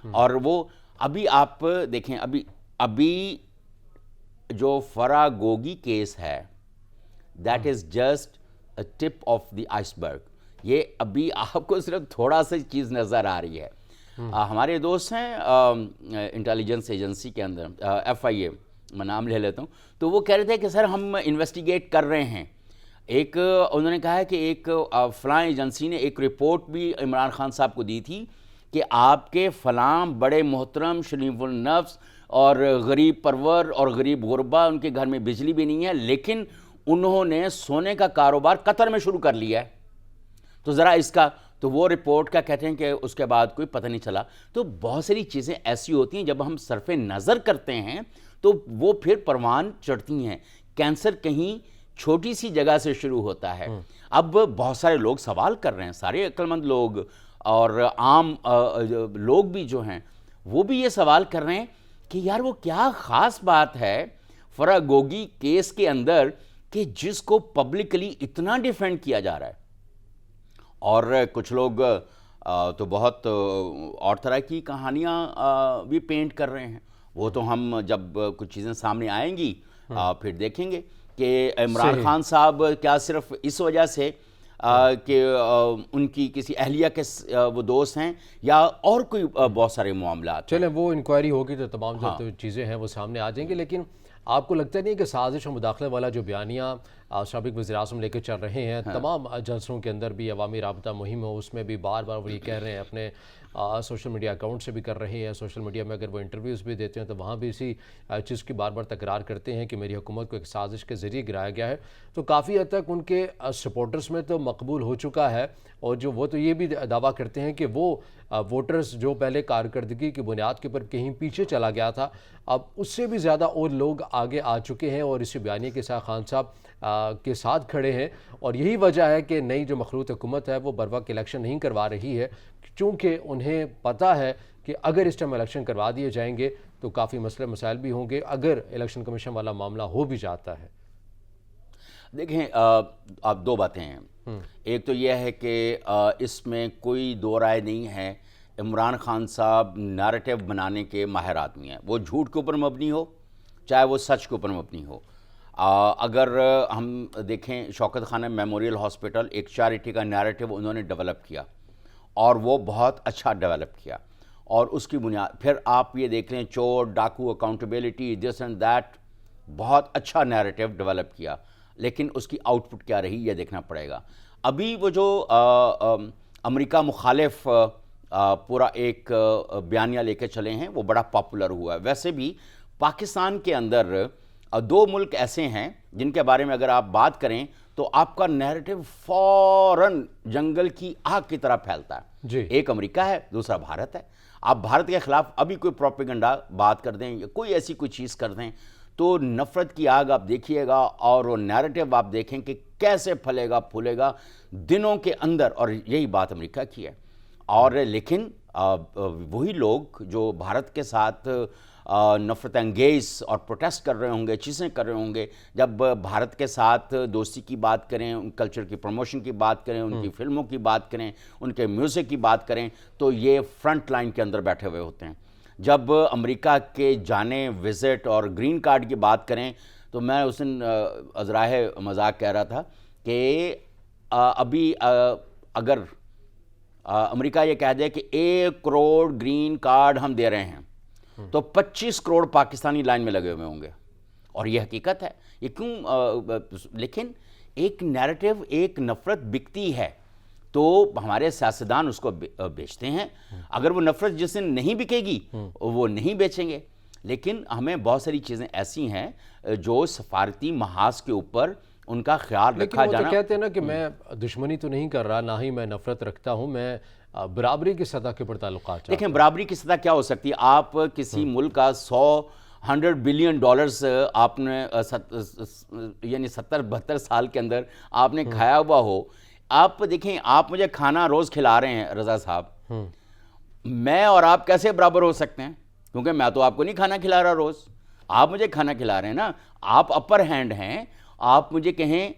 B: और वो अभी आप देखें, अभी जो फरागोगी केस है, that is just a tip of the iceberg. ये अभी आपको सिर्फ थोड़ा सा चीज़ नज़र आ रही है। हमारे दोस्त हैं इंटेलिजेंस एजेंसी के अंदर, FIA, मैं नाम ले लेता हूँ, तो वो कह रहे थे कि सर हम इन्वेस्टिगेट कर रहे हैं। एक उन्होंने कहा है कि एक फ़लाँ एजेंसी ने एक रिपोर्ट भी इमरान खान साहब को दी थी कि आपके फ़लाँ बड़े मोहतरम शरीफुल नफ्स और गरीब परवर और गरीब गुरबा, उनके घर में बिजली भी नहीं है, लेकिन उन्होंने सोने का कारोबार कतर में शुरू कर लिया है। तो ज़रा इसका, तो वो रिपोर्ट का कहते हैं कि उसके बाद कोई पता नहीं चला। तो बहुत सारी चीज़ें ऐसी होती हैं जब हम सरफ़े नज़र करते हैं तो वो फिर परवान चढ़ती हैं। कैंसर कहीं छोटी सी जगह से शुरू होता है। अब बहुत सारे लोग सवाल कर रहे हैं, सारे अक्लमंद लोग और आम लोग भी जो हैं, वो भी ये सवाल कर रहे हैं कि यार वो क्या ख़ास बात है फरागोगी केस के अंदर कि जिसको पब्लिकली इतना डिफेंड किया जा रहा है। और कुछ लोग तो बहुत और तरह की कहानियाँ भी पेंट कर रहे हैं। वो तो हम जब कुछ चीज़ें सामने आएंगी फिर देखेंगे कि इमरान खान साहब क्या सिर्फ इस वजह से कि उनकी किसी अहलिया के वो दोस्त हैं या और कोई बहुत सारे मामला।
A: चलें, वो इंक्वायरी होगी तो तमाम जो चीज़ें हैं वो सामने आ जाएंगी। लेकिन आपको लगता नहीं कि साजिश और मुदाखले वाला जो बयानिया साबिक वज़ीर-ए-आज़म लेकर चल रहे हैं, तमाम जलसों के अंदर भी अवामी राबता मुहिम हो, उसमें भी बार बार वो ये कह रहे हैं, अपने सोशल मीडिया अकाउंट से भी कर रहे हैं, सोशल मीडिया में अगर वो इंटरव्यूज़ भी देते हैं तो वहाँ भी इसी चीज़ की बार बार तकरार करते हैं कि मेरी हुकूमत को एक साजिश के ज़रिए गिराया गया है। तो काफ़ी हद तक उनके सपोर्टर्स में तो मकबूल हो चुका है, और जो वो तो ये भी दावा करते हैं कि वो वोटर्स जो पहले कारकर्दगी की बुनियाद के ऊपर कहीं पीछे चला गया था, अब उससे भी ज़्यादा और लोग आगे आ चुके हैं और इसी बयानी के साथ खान साहब के साथ खड़े हैं। और यही वजह है कि नई जो मखलूत हुकूमत है वो बर वक्त इलेक्शन नहीं करवा रही है, चूँकि उन्हें पता है कि अगर इस टाइम इलेक्शन करवा दिए जाएंगे तो काफ़ी मसले मसाइल भी होंगे अगर इलेक्शन कमीशन वाला मामला हो भी जाता है।
B: देखें, आप दो बातें हैं। एक तो यह है कि इसमें कोई दो राय नहीं है, इमरान खान साहब नैरेटिव बनाने के माहिर आदमी हैं। वो झूठ के ऊपर मबनी हो चाहे वो सच के ऊपर मबनी हो। अगर हम देखें, शौकत खाना मेमोरियल हॉस्पिटल एक चैरिटी का नैरेटिव उन्होंने डेवलप किया और वो बहुत अच्छा डेवलप किया, और उसकी बुनियाद फिर आप ये देख लें, चोर डाकू अकाउंटेबिलिटी दिस एंड दैट, बहुत अच्छा नैरेटिव डेवलप किया, लेकिन उसकी आउटपुट क्या रही ये देखना पड़ेगा। अभी वो जो अमेरिका मुखालिफ पूरा एक बयानिया लेके चले हैं वो बड़ा पॉपुलर हुआ है। वैसे भी पाकिस्तान के अंदर दो मुल्क ऐसे हैं जिनके बारे में अगर आप बात करें तो आपका नैरेटिव फौरन जंगल की आग की तरह फैलता है
A: जी।
B: एक अमेरिका है, दूसरा भारत है। आप भारत के खिलाफ अभी कोई प्रोपेगेंडा बात कर दें या कोई ऐसी कोई चीज़ कर दें तो नफ़रत की आग आप देखिएगा और वो नैरेटिव आप देखें कि कैसे फलेगा फूलेगा दिनों के अंदर, और यही बात अमेरिका की है। और लेकिन वही लोग जो भारत के साथ नफ़रत अंगेज़ और प्रोटेस्ट कर रहे होंगे, चीज़ें कर रहे होंगे, जब भारत के साथ दोस्ती की बात करें, उन कल्चर की प्रमोशन की बात करें, उनकी फिल्मों की बात करें, उनके म्यूज़िक की बात करें, तो ये फ्रंट लाइन के अंदर बैठे हुए होते हैं। जब अमेरिका के जाने, विज़िट और ग्रीन कार्ड की बात करें, तो मैं उस दिन अज़राए मजाक कह रहा था कि अभी अगर अमेरिका ये कह दे कि 1 करोड़ ग्रीन कार्ड हम दे रहे हैं, तो 25 करोड़ पाकिस्तानी लाइन में लगे हुए होंगे। और ये हकीकत है। ये क्यों? लेकिन एक नैरेटिव, एक नफ़रत बिकती है, तो हमारे सियासतदान उसको बेचते हैं। अगर वो नफ़रत जिस दिन नहीं बिकेगी, वो नहीं बेचेंगे। लेकिन हमें बहुत सारी चीज़ें ऐसी हैं जो सफारती महाज के ऊपर उनका ख्याल
A: लेकिन
B: रखा
A: वो तो
B: जाना।
A: कहते हैं ना कि मैं दुश्मनी तो नहीं कर रहा, ना ही मैं नफरत रखता हूं, मैं बराबरी की सतह के ऊपर ताल्लुकात चाहता
B: देखें, बराबरी की सतह क्या हो सकती है? आप किसी मुल्क का 100 बिलियन डॉलर्स आपने यानी 70-72 साल के अंदर आपने खाया हुआ हो। आप देखें, आप मुझे खाना रोज़ खिला रहे हैं रज़ा साहब, मैं और आप कैसे बराबर हो सकते हैं? क्योंकि मैं तो आपको नहीं खाना खिला रहा रोज़, आप मुझे खाना खिला रहे हैं ना। आप अपर हैंड हैं। आप मुझे कहें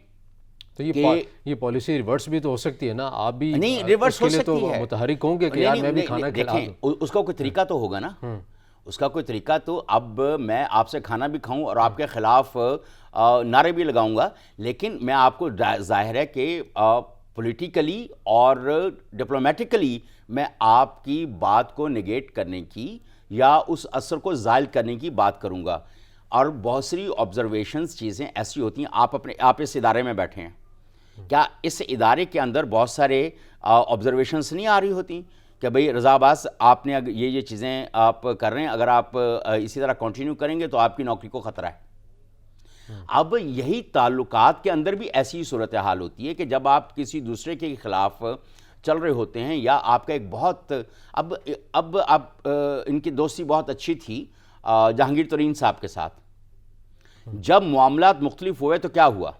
A: तो
B: कि
A: ये पॉलिसी रिवर्स भी तो हो सकती है ना, आप भी
B: नहीं, रिवर्स
A: उसके
B: हो
A: लिए तो
B: सकती है।
A: मुतहरिक होंगे कि
B: नहीं,
A: यार
B: नहीं,
A: मैं भी
B: नहीं,
A: खाना खिला
B: देखें,
A: दूं।
B: उसका कोई तरीका तो होगा ना। उसका कोई तरीका तो, अब मैं आपसे खाना भी खाऊं और आपके खिलाफ नारे भी लगाऊंगा, लेकिन मैं आपको जाहिर है कि पॉलिटिकली और डिप्लोमेटिकली मैं आपकी बात को नेगेट करने की या उस असर को ज़ायल करने की बात करूंगा। और बहुत सारी ऑब्जर्वेशंस, चीज़ें ऐसी होती हैं। आप इस इदारे में बैठे हैं, क्या इस इदारे के अंदर बहुत सारे ऑब्जर्वेशंस नहीं आ रही होती कि भाई रज़ा अब्बास, आपने अगर ये चीज़ें आप कर रहे हैं, अगर आप इसी तरह कंटिन्यू करेंगे तो आपकी नौकरी को ख़तरा है। अब यही ताल्लुकात के अंदर भी ऐसी सूरत हाल होती है कि जब आप किसी दूसरे के खिलाफ चल रहे होते हैं, या आपका एक बहुत अब आप इनकी दोस्ती बहुत अच्छी थी जहांगीर तरीन साहब के साथ। जब मामलात मुख्तलिफ हुए तो क्या हुआ,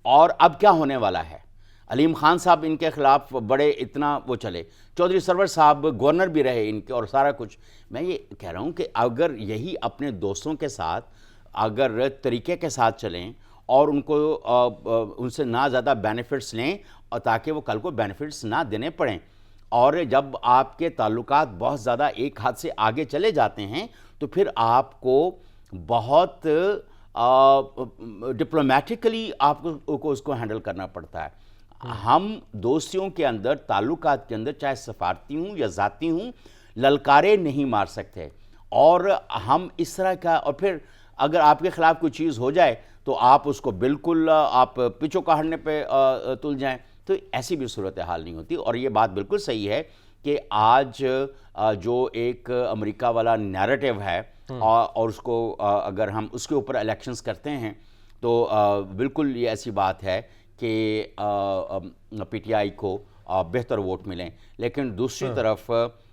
B: और अब क्या होने वाला है? अलीम खान साहब इनके खिलाफ बड़े इतना वो चले, चौधरी सरवर साहब गवर्नर भी रहे इनके, और सारा कुछ। मैं ये कह रहा हूँ कि अगर यही अपने दोस्तों के साथ अगर तरीके के साथ चलें और उनको उनसे ना ज़्यादा बेनिफिट्स लें, और ताकि वो कल को बेनिफिट्स ना देने पड़ें, और जब आपके ताल्लुकात बहुत ज़्यादा एक हाथ से आगे चले जाते हैं, तो फिर आपको बहुत डिप्लोमेटिकली आपको उसको हैंडल करना पड़ता है। हम दोस्तियों के अंदर, ताल्लुकात के अंदर, चाहे सफारती हूँ या ज़ाती हूँ, ललकारे नहीं मार सकते। और हम इस तरह का, और फिर अगर आपके ख़िलाफ़ कोई चीज़ हो जाए तो आप उसको बिल्कुल आप पिछो काटने पे तुल जाएं, तो ऐसी भी सूरत हाल नहीं होती। और ये बात बिल्कुल सही है कि आज जो एक अमेरिका वाला नैरेटिव है, और उसको अगर हम उसके ऊपर इलेक्शंस करते हैं, तो बिल्कुल ये ऐसी बात है कि पीटीआई को बेहतर वोट मिलें। लेकिन दूसरी तरफ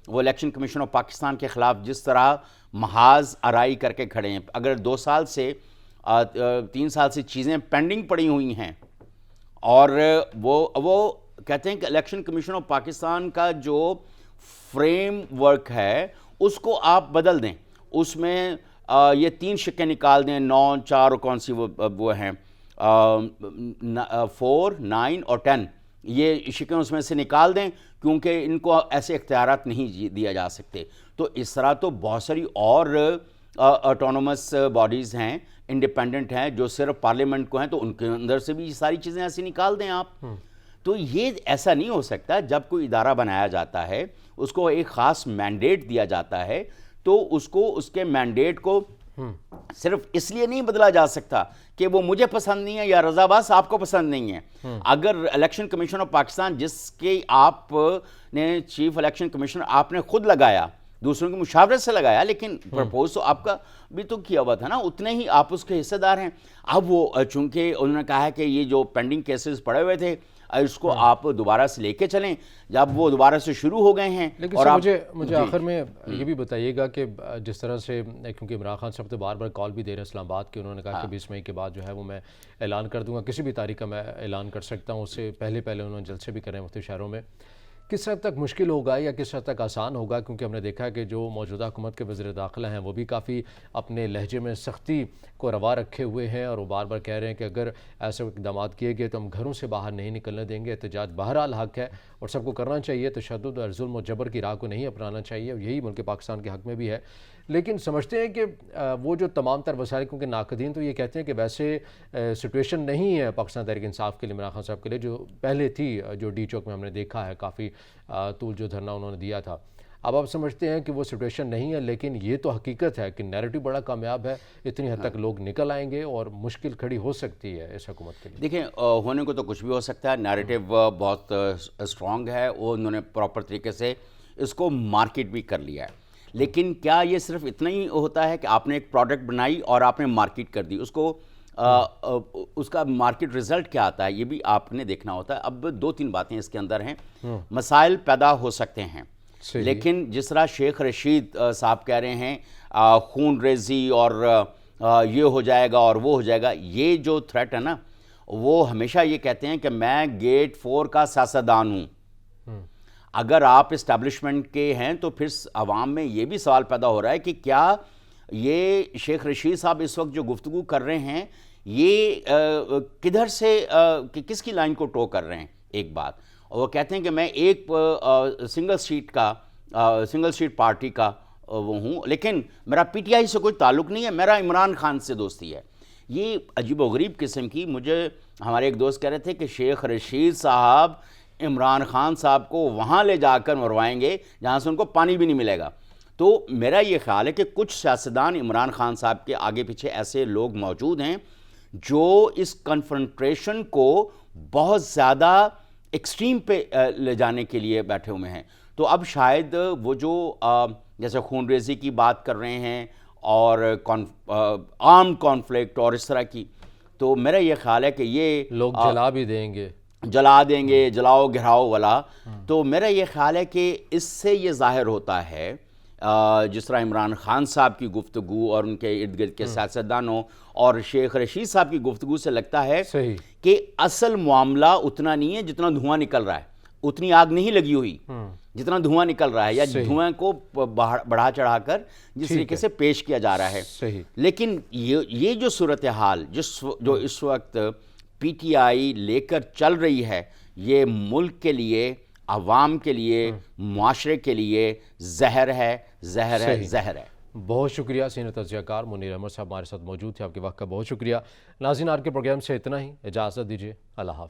B: वो इलेक्शन कमीशन ऑफ पाकिस्तान के ख़िलाफ़ जिस तरह महाज आराई करके खड़े हैं, अगर 2 साल से 3 साल से चीज़ें पेंडिंग पड़ी हुई हैं, और वो कहते हैं कि इलेक्शन कमीशन ऑफ पाकिस्तान का जो फ्रेमवर्क है उसको आप बदल दें, उसमें ये 3 शिक्के निकाल दें, 9, 4 कौन सी वो हैं, 4, 9 और 10, ये शिक्के उसमें से निकाल दें, क्योंकि इनको ऐसे इख्तियारात नहीं दिया जा सकते। तो इस तरह तो बहुत सारी और ऑटोनोमस बॉडीज़ हैं, इंडिपेंडेंट हैं, जो सिर्फ पार्लियामेंट को हैं, तो उनके अंदर से भी सारी चीज़ें ऐसी निकाल दें आप। तो ये ऐसा नहीं हो सकता। जब कोई इदारा बनाया जाता है, उसको एक ख़ास मैंडेट दिया जाता है, तो उसको उसके मैंडेट को सिर्फ इसलिए नहीं बदला जा सकता कि वो मुझे पसंद नहीं है या रज़ा अब्बास आपको पसंद नहीं है। अगर इलेक्शन कमीशन ऑफ पाकिस्तान, जिसके आपने चीफ इलेक्शन कमिश्नर आपने खुद लगाया, दूसरों की मुशावरत से लगाया, लेकिन प्रपोज तो आपका भी तो किया हुआ था ना, उतने ही आप उसके हिस्सेदार हैं। अब वो चूंकि उन्होंने कहा है कि ये जो पेंडिंग केसेस पड़े हुए थे इसको आप दोबारा से लेके चलें, जब वो दोबारा से शुरू हो गए हैं।
A: लेकिन
B: और
A: सर
B: आप
A: मुझे आखिर में ये भी बताइएगा कि जिस तरह से, क्योंकि इमरान खान साहब तो बार बार कॉल भी दे रहे हैं इस्लामाबाद के, उन्होंने कहा कि 20 मई के बाद जो है वो मैं ऐलान कर दूंगा, किसी भी तारीख का मैं ऐलान कर सकता हूँ, उससे पहले पहले उन्होंने जलसे भी करे मुख्तलिफ शहरों में। किस हद तक मुश्किल होगा या किस हद तक आसान होगा, क्योंकि हमने देखा है कि जो मौजूदा हुकूमत के वज़ीर दाखिला हैं वो भी काफ़ी अपने लहजे में सख्ती को रवा रखे हुए हैं और वो बार बार कह रहे हैं कि अगर ऐसे इक़दाम किए गए तो हम घरों से बाहर नहीं निकलने देंगे। एहतजाज बहरहाल हक़ है और सबको करना चाहिए, तशद्दुद और जुल्म और जबर की राह को नहीं अपनाना चाहिए, यही मुल्क पाकिस्तान के हक़ में भी है। लेकिन समझते हैं कि वो जो तमाम तर वसाइल, क्योंकि नाकदीन तो ये कहते हैं कि वैसे सिचुएशन नहीं है पाकिस्तान तहरीक इंसाफ के लिए, इमरान खान साहब के लिए, जो पहले थी, जो डी चौक में हमने देखा है काफ़ी तूल जो धरना उन्होंने दिया था। अब आप समझते हैं कि वो सिचुएशन नहीं है, लेकिन ये तो हकीकत है कि नैरेटिव बड़ा कामयाब है, इतनी हद तक लोग निकल आएंगे और मुश्किल खड़ी हो सकती है इस हुकूमत के लिए।
B: देखिए, होने को तो कुछ भी हो सकता है। नैरेटिव बहुत स्ट्रॉन्ग है, वो उन्होंने प्रॉपर तरीके से इसको मार्केट भी कर लिया है। लेकिन क्या ये सिर्फ इतना ही होता है कि आपने एक प्रोडक्ट बनाई और आपने मार्केट कर दी, उसको उसका मार्केट रिजल्ट क्या आता है ये भी आपने देखना होता है। अब 2-3 बातें इसके अंदर हैं। मसाइल पैदा हो सकते हैं, लेकिन जिस तरह शेख रशीद साहब कह रहे हैं खून रेजी और ये हो जाएगा और वो हो जाएगा, ये जो थ्रेट है ना, वो हमेशा ये कहते हैं कि मैं गेट 4 का सियासतदान हूँ। अगर आप इस्टेब्लिशमेंट के हैं तो फिर अवाम में ये भी सवाल पैदा हो रहा है कि क्या ये शेख रशीद साहब इस वक्त जो गुफ्तगू कर रहे हैं ये किधर से किसकी लाइन को टो कर रहे हैं, एक बात। और वो कहते हैं कि मैं एक सिंगल सीट पार्टी का वो हूँ, लेकिन मेरा पीटीआई से कोई ताल्लुक़ नहीं है, मेरा इमरान खान से दोस्ती है। ये अजीबोगरीब किस्म की, मुझे हमारे एक दोस्त कह रहे थे कि शेख रशीद साहब इमरान खान साहब को वहाँ ले जाकर मरवाएंगे जहाँ से उनको पानी भी नहीं मिलेगा। तो मेरा ये ख्याल है कि कुछ सियासतदान इमरान खान साहब के आगे पीछे ऐसे लोग मौजूद हैं जो इस कन्फ्रंटेशन को बहुत ज़्यादा एक्सट्रीम पे ले जाने के लिए बैठे हुए हैं। तो अब शायद वो जो जैसे खून रेजी की बात कर रहे हैं और आर्म कॉन्फ्लिक्ट और इस तरह की, तो मेरा ये ख्याल है कि ये
A: लोग जला भी देंगे,
B: जला देंगे, जलाओ घिराओ वाला। तो मेरा ये ख्याल है कि इससे ये जाहिर होता है, जिस तरह इमरान खान साहब की गुफ्तगू और उनके इर्द गिर्द के सियासतदानों और शेख रशीद साहब की गुफ्तगू से लगता है कि असल मामला उतना नहीं है जितना धुआं निकल रहा है, उतनी आग नहीं लगी हुई जितना धुआं निकल रहा है, या धुआं को बढ़ा चढ़ाकर जिस तरीके से पेश किया जा रहा है। लेकिन ये जो सूरत हाल जो इस वक्त पीटीआई लेकर चल रही है, ये मुल्क के लिए, अवाम के लिए, मुआशरे के लिए जहर है, जहर है, जहर है।
A: बहुत शुक्रिया सीनियर तज्ज़ियाकार मुनीर अहमद साहब हमारे साथ मौजूद थे, आपके वक्त का बहुत शुक्रिया। नाज़रीन, आज के प्रोग्राम से इतना ही, इजाज़त दीजिए, अल्लाह हाफ़िज़।